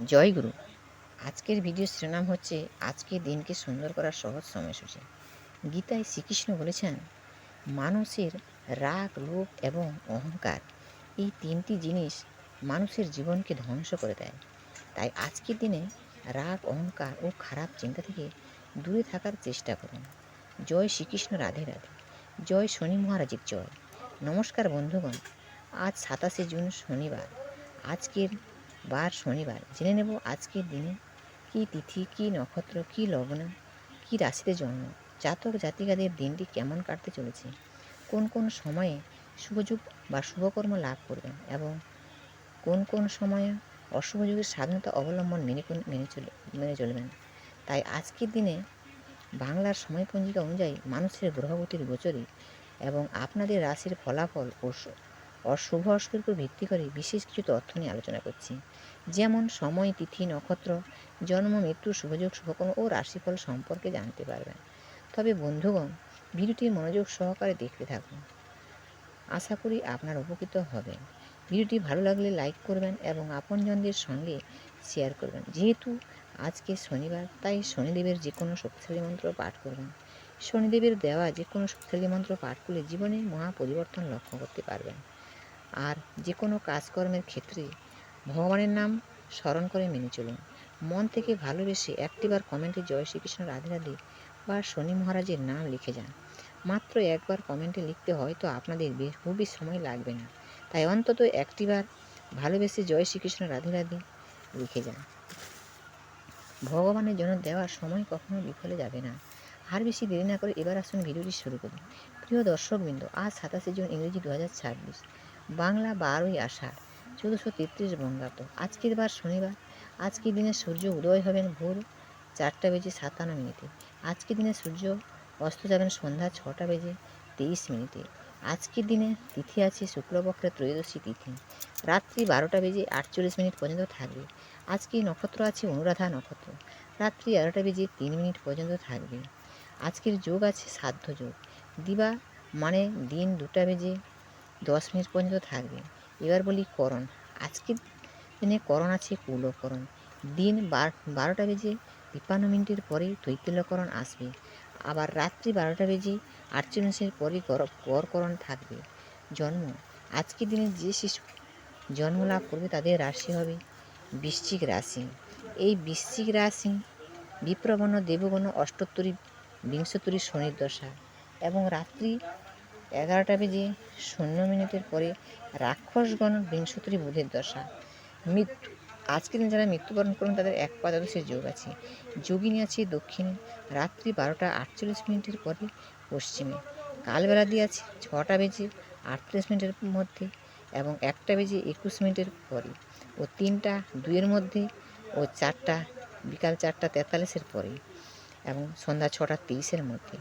জয়গুরু। আজকের ভিডিও শিরোনাম হচ্ছে আজকের দিনকে সুন্দর করার সহজ সময়সূচি। গীতায় শ্রীকৃষ্ণ বলেছেন, মানুষের রাগ, লোভ এবং অহংকার এই তিনটি জিনিস মানুষের জীবনকে ধ্বংস করে দেয়। তাই আজকের দিনে রাগ, অহংকার ও খারাপ চিন্তা থেকে দূরে থাকার চেষ্টা করুন। জয় শ্রীকৃষ্ণ, রাধে রাধে। জয় শনি মহারাজের জয়। নমস্কার বন্ধুগণ, আজ 27 জুন শনিবার। আজকের বার শনিবার। জেনে নেব আজকের দিনে কী তিথি, কী নক্ষত্র, কী লগ্ন, কী রাশিতে জন্ম, জাতক জাতিকাদের দিনটি কেমন কাটতে চলেছে, কোন কোন সময়ে শুভযোগ বা শুভকর্ম লাভ করবেন এবং কোন কোন সময়ে অশুভ যুগের সাবধানতা অবলম্বন মেনে চলবেন। তাই আজকের দিনে বাংলার সময়পঞ্জিকা অনুযায়ী মানুষের গ্রহগতির গোচরে এবং আপনাদের রাশির ফলাফল ও শুভ অশুভের উপর ভিত্তি করে বিশেষ কিছু তথ্য নিয়ে আলোচনা করছি। যেমন সময়, তিথি, নক্ষত্র, জন্ম, মৃত্যু, শুভযোগ, শুভকর্ম ও রাশিফল সম্পর্কে জানতে পারবেন। তবে বন্ধুগণ, ভিডিওটি মনোযোগ সহকারে দেখতে থাকুন। আশা করি আপনার উপকৃত হবেন। ভিডিওটি ভালো লাগলে লাইক করবেন এবং আপনজনদের সঙ্গে শেয়ার করবেন। যেহেতু আজকে শনিবার, তাই শনিদেবের যে কোনো শক্তিশালী মন্ত্র পাঠ করবেন। শনিদেবের দেওয়া যে কোনো শক্তিশালী মন্ত্র পাঠ করলে জীবনে মহা পরিবর্তন লক্ষ্য করতে পারবেন। আর যে কোনো কাজকর্মের ক্ষেত্রে ভগবানের নাম স্মরণ করে মেনে চলুন। মন থেকে ভালোবেসে একটিবার কমেন্টে জয় শ্রীকৃষ্ণ, রাধে রাধে বা শনি মহারাজের নাম লিখে যান। মাত্র একবার কমেন্টে লিখতে হয়তো আপনাদের খুবই সময় লাগবে না, তাই অন্তত একটিবার ভালোবেসে জয় শ্রীকৃষ্ণ, রাধে রাধে লিখে যান। ভগবানের জন্য দেওয়ার সময় কখনো বিফলে যাবে না। আর বেশি দেরি না করে এবার আসুন ভিডিওটি শুরু করুন। প্রিয় দর্শকবৃন্দ, আজ 27 জুন ইংরেজি 2026, বাংলা 12ই আষাঢ় 1433 বঙ্গাব্দ। আজকের বার শনিবার। আজকের দিনে সূর্য উদয় হবেন ভোর 4:57। আজকের দিনে সূর্য অস্ত যাবেন সন্ধ্যা 6:23। আজকের দিনে তিথি আছে শুক্লপক্ষের ত্রয়োদশী তিথি, রাত্রি 12:48 পর্যন্ত থাকবে। আজকে নক্ষত্র আছে অনুরাধা নক্ষত্র, রাত্রি 11:03 পর্যন্ত থাকবে। আজকের যোগ আছে সাধ্য যোগ। দিবা মানে দিন 2:10 পর্যন্ত থাকবে। এবার বলি করণ। আজকের দিনে করণ আছে কুলকরণ। দিন 12:53 পরে তৈতিল্যকরণ আসবে। আবার রাত্রি 12:48 পরে গড়করণ থাকবে। জন্ম। আজকের দিনে যে শিশু জন্ম লাভ করবে তাদের রাশি হবে বৃশ্চিক রাশি। এই বৃশ্চিক রাশি বিপ্রবর্ণ দেবগণ অষ্টোত্তরী বিংশোত্তরী শনির দশা এবং রাত্রি 11:00 পরে রাক্ষসগণ বিংশোত্তরী বুধের দশা। মৃত্যু। আজকের দিন যারা মৃত্যুবরণ করুন তাদের এক পাদাদশের যোগ আছে। যোগিনী আছে দক্ষিণে, রাত্রি 12:48 পরে পশ্চিমে। কালবেলা দিয়ে আছে 6:38 মধ্যে এবং 1:21 পরে ও 3:02 মধ্যে ও বিকাল 4:43 পরে এবং সন্ধ্যা 6:23 মধ্যে।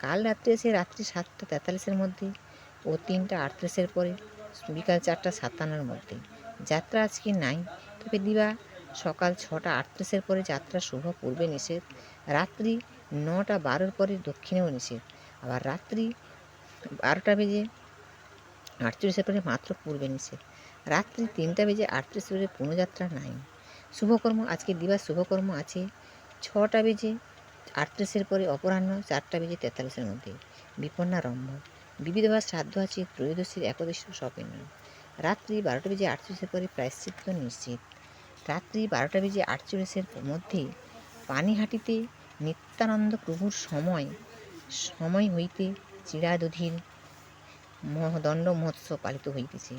কাল রাত্রে এসে রাত্রি 7:43 মধ্যে ও 3:38 পরে বিকাল 4:57 মধ্যে। যাত্রা আজকে নাই, তবে দিবা সকাল 6:38 পরে যাত্রা শুভ, পূর্বে নিষেধ। রাত্রি 9:12 পরে দক্ষিণেও নিষেধ। আবার রাত্রি 12:48 পরে মাত্র পূর্বে নিষেধ। রাত্রি 3:38 পরে পুনঃযাত্রা নাই। শুভকর্ম। আজকে দিবা শুভকর্ম আছে 6:38 পরে অপরাহ্ন 4:43 মধ্যে। বিপন্নারম্ভ। বিবিধবা শ্রাদ্ধ আছে ত্রয়োদশীর, একাদশীর সপিন্ন। রাত্রি 12:38 পরে প্রায়শ্চিত্ত নিশ্চিত। রাত্রি 12:48 মধ্যে পানিহাটিতে নিত্যানন্দ প্রভুর সময় হইতে চিরাদধির দণ্ড মহোৎসব পালিত হইতেছে।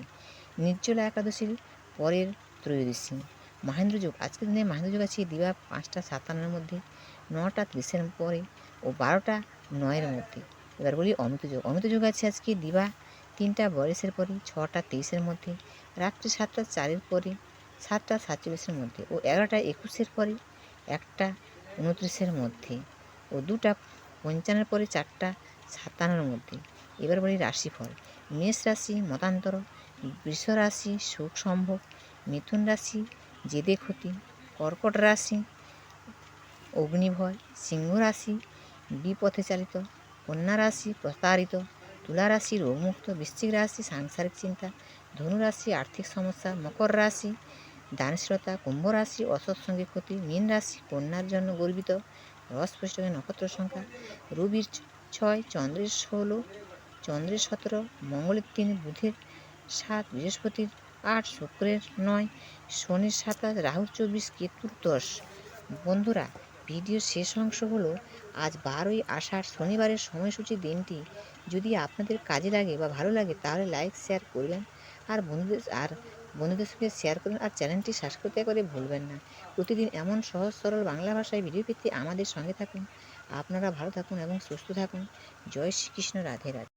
নির্জলা একাদশীর পরের ত্রয়োদশী। মহেন্দ্রযোগ। আজকের দিনে মহেন্দ্রযোগ আছে দিবা 5:57 মধ্যে, 9:30 পরে ও 12:09 মধ্যে। এবার বলি অমৃতযোগ। অমৃতযোগ আছে আজকে দিবা 3:42 পরে, 6:23 মধ্যে, রাত্রি 7:04 পরে, 7:47 মধ্যে ও 11:21 পরে, 1:29 মধ্যে ও 2:55 পরে, 4:57 মধ্যে। এবার বলি রাশিফল। মেষ রাশি মতান্তর, বৃষ রাশি সুখ সম্ভোগ, মিথুন রাশি জেদে ক্ষতি, কর্কট রাশি অগ্নিভয়, সিংহ রাশি বিপথে চালিত, কন্যা রাশি প্রতারিত, তুলা রাশি রোগমুক্ত, বৃশ্চিক রাশি সাংসারিক চিন্তা, ধনু রাশি আর্থিক সমস্যা, মকর রাশি দানশীলতা। কুম্ভ রাশি অসৎসঙ্গে ক্ষতি। মীন রাশি কন্যার জন্য গর্বিত। রসপুষ্টকের নক্ষত্র সংখ্যা রবির 6, চন্দ্রের 16, চন্দ্রের 17, মঙ্গলের 3, বুধের 7, বৃহস্পতির 8, শুক্রের 9, শনির 27, রাহুর 24, কেতুর 10। বন্ধুরা, ভিডিওর শেষ অংশ হলো আজ 12ই আষাঢ় শনিবারের সময়সূচি দিনটি যদি আপনাদের কাজে লাগে বা ভালো লাগে তাহলে লাইক শেয়ার করবেন আর বন্ধুদের সঙ্গে শেয়ার করবেন আর চ্যানেলটি সাবস্ক্রাইব করে ভুলবেন না। প্রতিদিন এমন সহজ সরল বাংলা ভাষায় ভিডিও পেতে আমাদের সঙ্গে থাকুন। আপনারা ভালো থাকুন এবং সুস্থ থাকুন। জয় শ্রীকৃষ্ণ। রাধে রাধে।